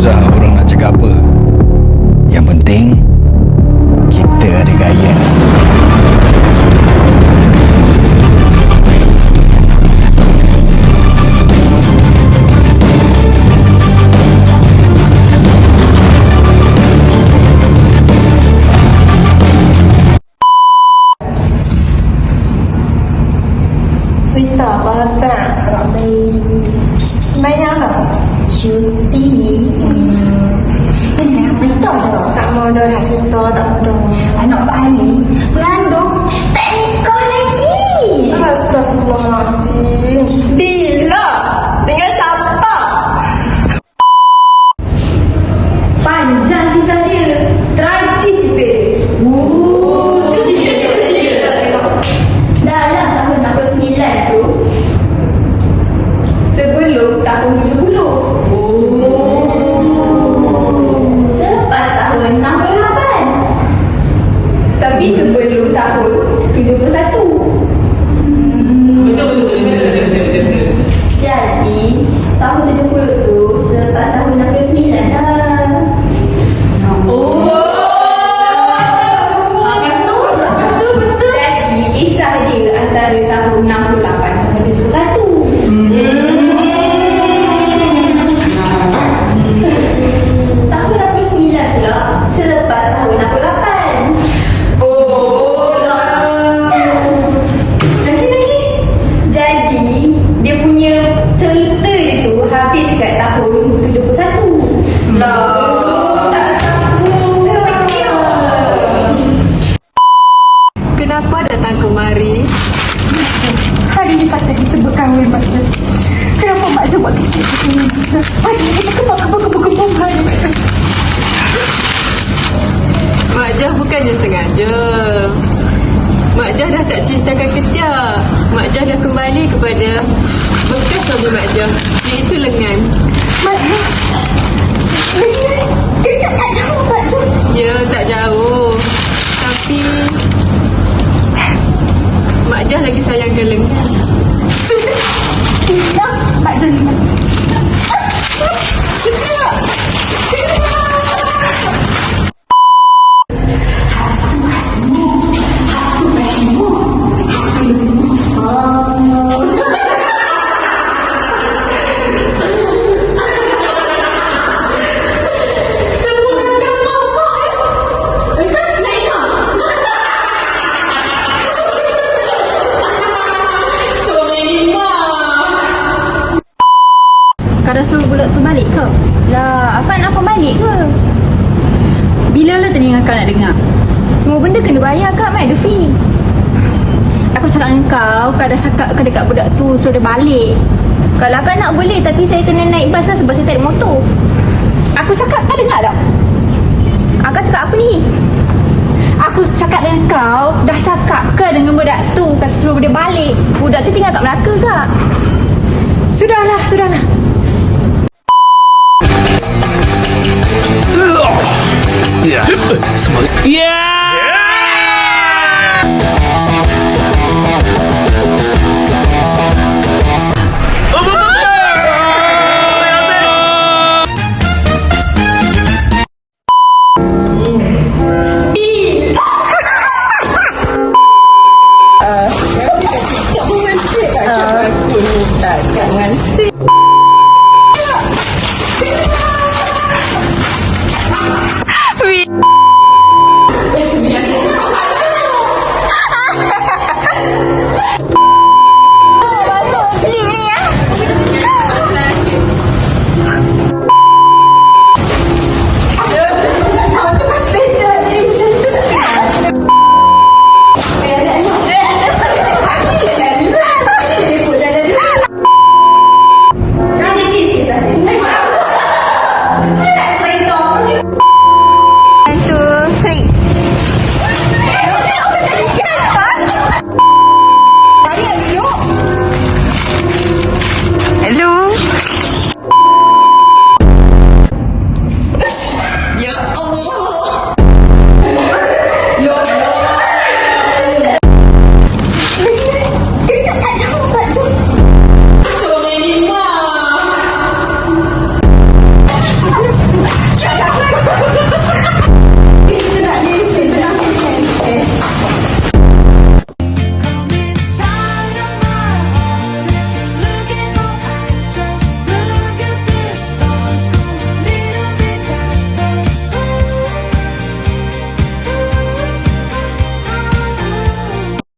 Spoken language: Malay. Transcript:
susah orang nak cakap apa. Yang penting kita ada gaya. Berita apa kalau banyak lah cuti. Ini nak cerita je. Tak mau dah nak cerita, tak mau dah. Anak balik mengandung tak nikah lagi. Astagfirullahaladzim. Bila? Dengan siapa? Panjang kisah dia. Tragis cerita. Dah lah tahun 69 tu. Sebelum tahun 70. Selepas tahun 68. Tapi sebelum tahun 71. Betul. Jadi tahun 70 tu selepas tahun 69 dah. Jadi kisah dia antara tahun 68 sampai 71. Tahun 69 pula selepas tahun 68. Lagi. Jadi dia punya cerita dia tu habis kat tahun 71. Tak sambung. Kenapa datang kemari? Hari ni patut kita berkahwin, Mak Jan. Kenapa Mak Jan buat kita begini, Mak Jan? Hari ni kita kebun hari, Mak Jan. Mak Jah bukannya sengaja. Mak Jah dah tak cintakan Ketia. Mak Jah dah kembali kepada bekas suami Mak Jah, iaitu lengan. Mak Jan, kita tak jauh, Mak Jan. Ya, tak jauh. Tapi Mak Jah lagi sayangkan lengan. Sudah. Tidak, Mak Jan. Sudah. Kau suruh budak tu balik ke? Lah, akak nak apa balik ke? Bila lah telinga kau nak dengar? Semua benda kena bayar kak, mana ada fee. Aku cakap dengan kau dah cakap ke dekat budak tu suruh dia balik. Kalau akak nak boleh, tapi saya kena naik bas lah sebab saya tak ada motor. Aku cakap, kau dengar tak? Akak cakap apa ni? Aku cakap dengan kau, dah cakap ke dengan budak tu kata suruh dia balik. Budak tu tinggal kat Melaka kak. Sudahlah. Semua.